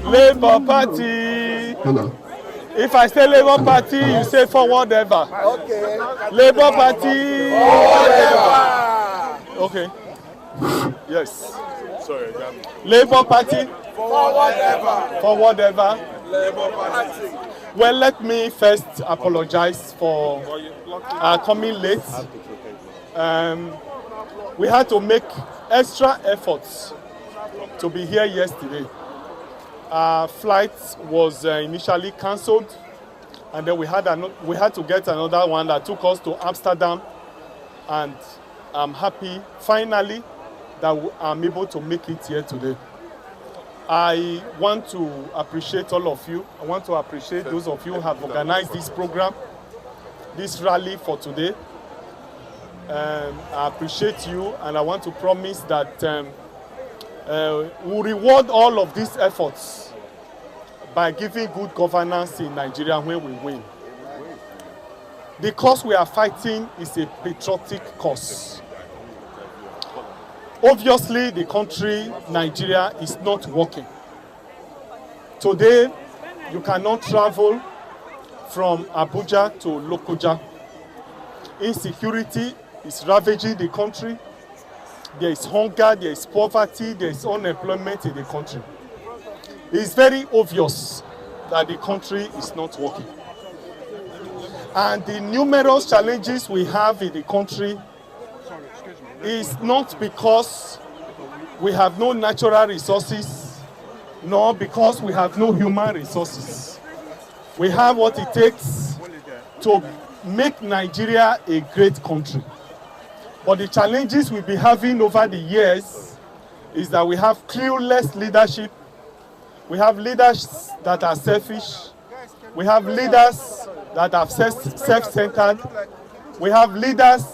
Labour Party. Hello. If I say Labour Party, you say forward ever. Okay. Labour Party. Forward ever. Okay. Yes. Sorry. Labour Party. Forward ever. Forward ever. Labour Party. Well, let me first apologize for coming late. We had to make extra efforts to be here yesterday. Our flight was initially cancelled, and then we had to get another one that took us to Amsterdam, and I'm happy finally that I'm able to make it here today. I want to appreciate all of you. I want to appreciate those of you who have organized this program, this rally for today. I appreciate you, and I want to promise that we'll reward all of these efforts by giving good governance in Nigeria when we win. The cause we are fighting is a patriotic cause. Obviously, the country, Nigeria, is not working. Today, you cannot travel from Abuja to Lokoja. Insecurity is ravaging the country. There is hunger, there is poverty, there is unemployment in the country. It's very obvious that the country is not working. And the numerous challenges we have in the country is not because we have no natural resources, nor because we have no human resources. We have what it takes to make Nigeria a great country. But the challenges we've been having over the years is that we have clueless leadership. We have leaders that are selfish. We have leaders that are self-centered. We have leaders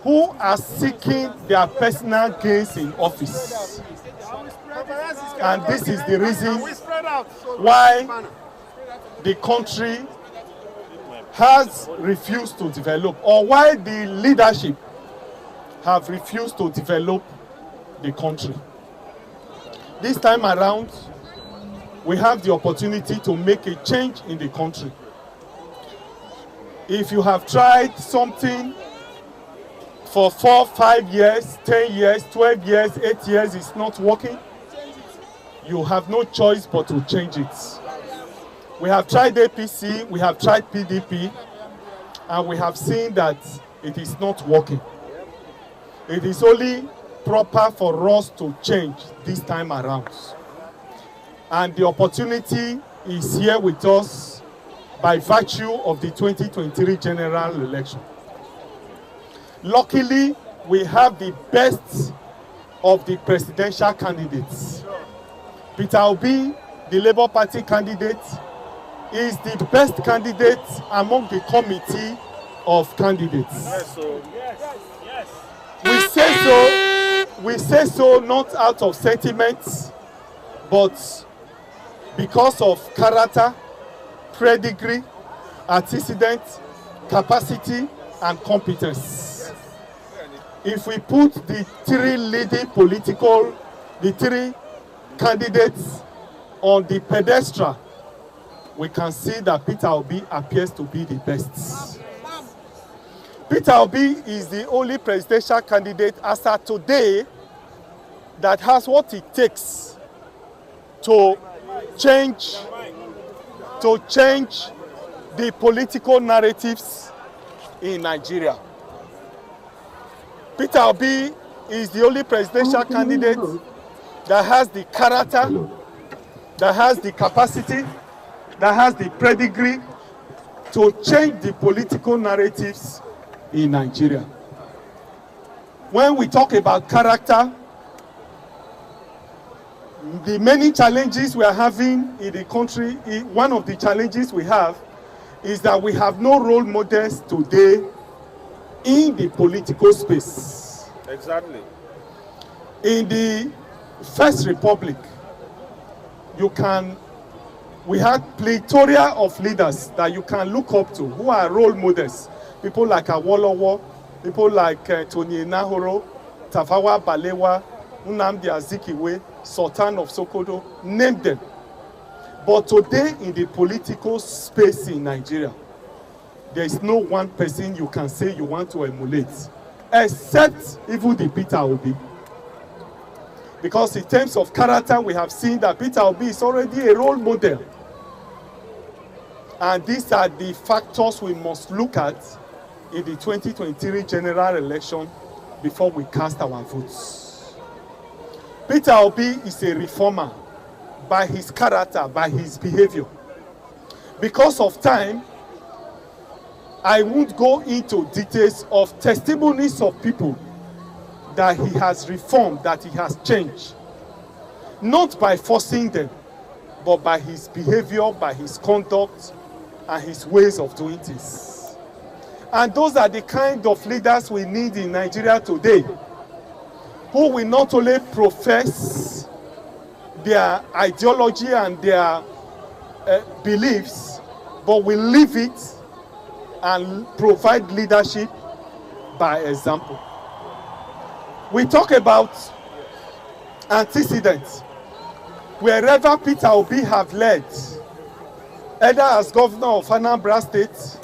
who are seeking their personal gains in office. And this is the reason why the country has refused to develop, or why the leadership have refused to develop the country. This time around, we have the opportunity to make a change in the country. If you have tried something for 4, 5 years, 10 years, 12 years, 8 years, it's not working, you have no choice but to change it. We have tried APC, we have tried PDP, and we have seen that it is not working. It is only proper for us to change this time around. And the opportunity is here with us by virtue of the 2023 general election. Luckily, we have the best of the presidential candidates. Peter Obi, the Labour Party candidate, is the best candidate among the committee of candidates. Yes, so. We say so not out of sentiments, but because of character, pedigree, antecedent, capacity, and competence. If we put the three candidates on the pedestal, we can see that Peter Obi appears to be the best. Peter Obi is the only presidential candidate as of today that has what it takes to change the political narratives in Nigeria. Peter Obi is the only presidential candidate that has the character, that has the capacity, that has the pedigree to change the political narratives in Nigeria. When we talk about character, the many challenges we are having in the country, one of the challenges we have is that we have no role models today in the political space. Exactly. In the First Republic, we had plethora of leaders that you can look up to who are role models. People like Awolowo, people like Tony Nahoro, Tafawa Balewa, Nnamdi Azikiwe, Sultan of Sokoto, name them. But today in the political space in Nigeria, there is no one person you can say you want to emulate, except even the Peter Obi. Because in terms of character, we have seen that Peter Obi is already a role model. And these are the factors we must look at in the 2023 general election before we cast our votes. Peter Obi is a reformer by his character, by his behavior. Because of time, I won't go into details of testimonies of people that he has reformed, that he has changed. Not by forcing them, but by his behavior, by his conduct, and his ways of doing things. And those are the kind of leaders we need in Nigeria today, who will not only profess their ideology and their beliefs, but will live it and provide leadership by example. We talk about antecedents. Wherever Peter Obi have led, either as governor of Anambra State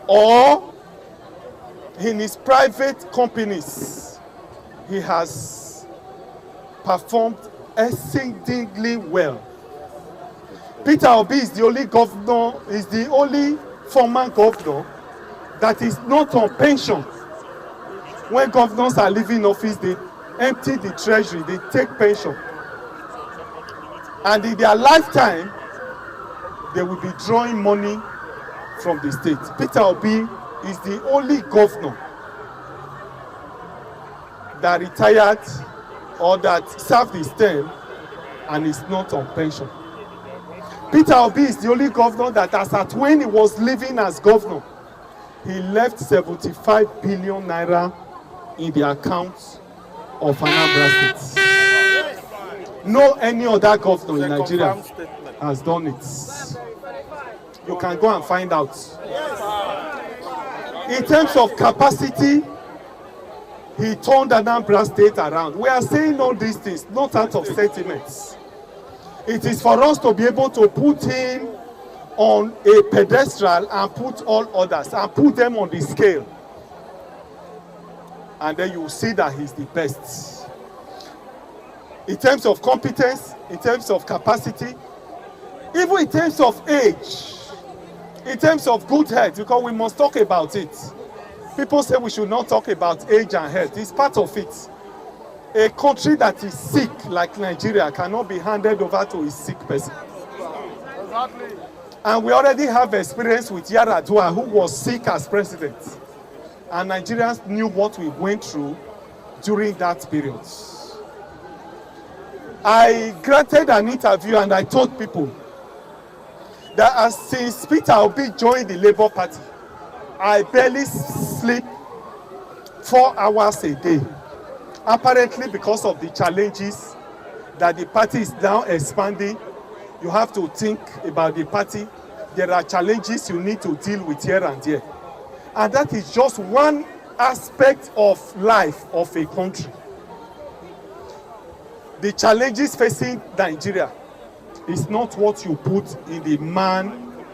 or in his private companies, he has performed exceedingly well. Peter Obi is the only governor, is the only former governor that is not on pension. When governors are leaving office, they empty the treasury, they take pension. And in their lifetime, they will be drawing money from the state. Peter Obi is the only governor that retired or that served his term and is not on pension. Peter Obi is the only governor that, as at when he was living as governor, he left 75 billion naira in the accounts of Anambra State. No any other governor in Nigeria has done it. You can go and find out. In terms of capacity, he turned Anambra State around. We are saying all these things, not out of sentiments. It is for us to be able to put him on a pedestal and put all others and put them on the scale. And then you will see that he's the best. In terms of competence, in terms of capacity, even in terms of age, in terms of good health, because we must talk about it. People say we should not talk about age and health. It's part of it. A country that is sick like Nigeria cannot be handed over to a sick person. Exactly. And we already have experience with Yar'Adua, who was sick as president. And Nigerians knew what we went through during that period. I granted an interview and I told people that since Peter Obi joined the Labour Party, I barely sleep 4 hours a day. Apparently because of the challenges that the party is now expanding. You have to think about the party. There are challenges you need to deal with here and there. And that is just one aspect of life of a country. The challenges facing Nigeria is not what you put in the man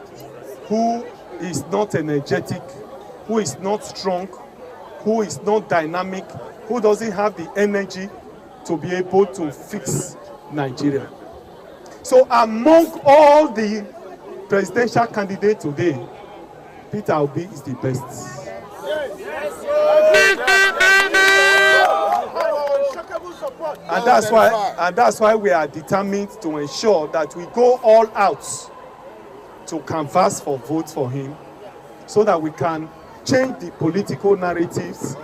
who is not energetic, who is not strong, who is not dynamic, who doesn't have the energy to be able to fix Nigeria. So among all the presidential candidates today, Peter Obi is the best. And that's why we are determined to ensure that we go all out to canvass for votes for him, so that we can change the political narratives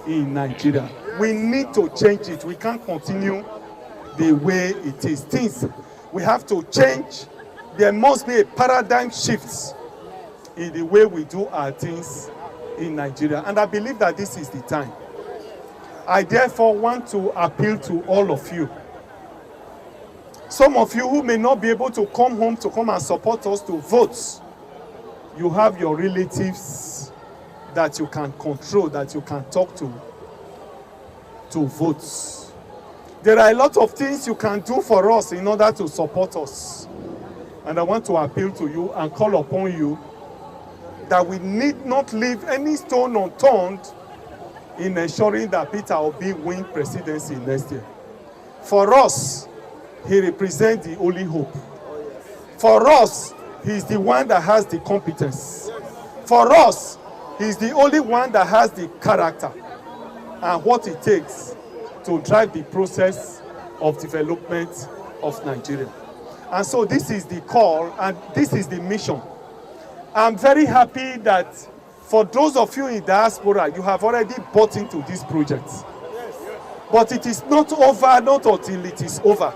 in Nigeria. We need to change it. We can't continue the way it is. Things we have to change. There must be a paradigm shift in the way we do our things in Nigeria. And I believe that this is the time. I therefore want to appeal to all of you. Some of you who may not be able to come home to come and support us to vote, you have your relatives that you can control, that you can talk to vote. There are a lot of things you can do for us in order to support us. And I want to appeal to you and call upon you that we need not leave any stone unturned in ensuring that Peter Obi win presidency next year. For us, he represents the only hope. For us, he's the one that has the competence. For us, he's the only one that has the character and what it takes to drive the process of development of Nigeria. And so this is the call and this is the mission. I'm very happy that for those of you in diaspora, you have already bought into this project. But it is not over, not until it is over.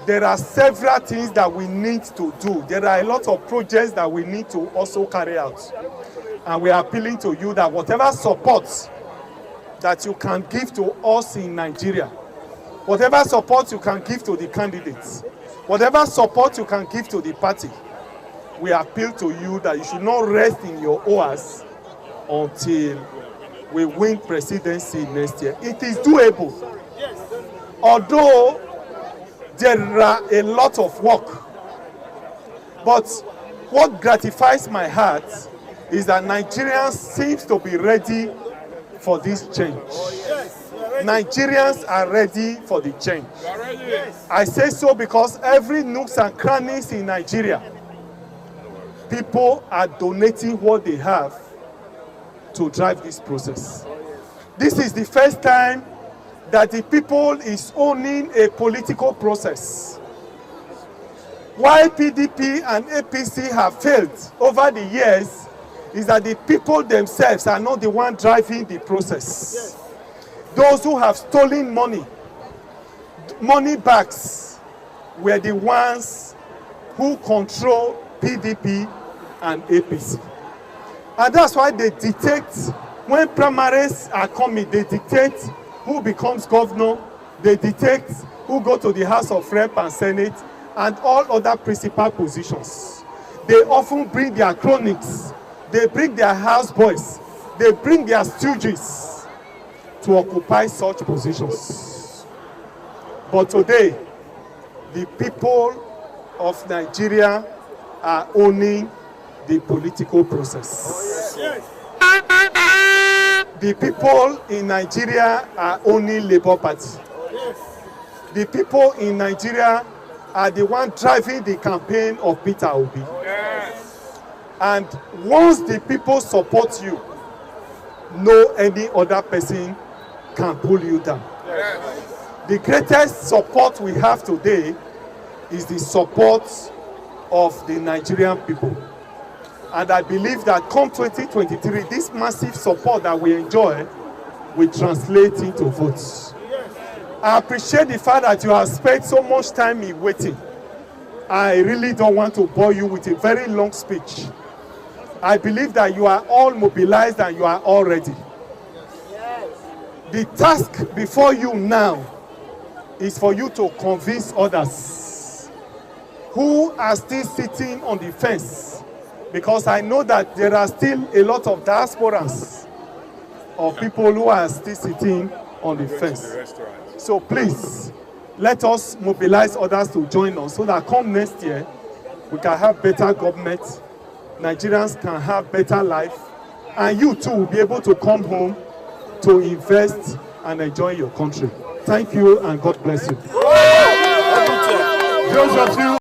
There are several things that we need to do. There are a lot of projects that we need to also carry out. And we are appealing to you that whatever support that you can give to us in Nigeria, whatever support you can give to the candidates, whatever support you can give to the party, we appeal to you that you should not rest in your oars until we win presidency next year. It is doable. Although there are a lot of work. But what gratifies my heart is that Nigerians seem to be ready for this change. Nigerians are ready for the change. I say so because every nooks and crannies in Nigeria, people are donating what they have to drive this process. This is the first time that the people is owning a political process. Why PDP and APC have failed over the years is that the people themselves are not the one driving the process. Those who have stolen money bags, were the ones who control PDP and APC. And that's why they dictate, when primaries are coming, they dictate who becomes governor, they dictate who go to the House of Rep and Senate, and all other principal positions. They often bring their cronies, they bring their houseboys, they bring their stooges to occupy such positions. But today, the people of Nigeria are owning the political process. The people in Nigeria are owning Labour Party. The people in Nigeria are the one driving the campaign of Peter Obi. And once the people support you, no any other person can pull you down. The greatest support we have today is the support of the Nigerian people. And I believe that come 2023, this massive support that we enjoy will translate into votes. I appreciate the fact that you have spent so much time in waiting. I really don't want to bore you with a very long speech. I believe that you are all mobilized and you are all ready. The task before you now is for you to convince others who are still sitting on the fence, because I know that there are still a lot of diasporans or people who are still sitting on the fence. So please, let us mobilize others to join us so that come next year, we can have better government, Nigerians can have better life, and you too will be able to come home to invest and enjoy your country. Thank you and God bless you. Those of you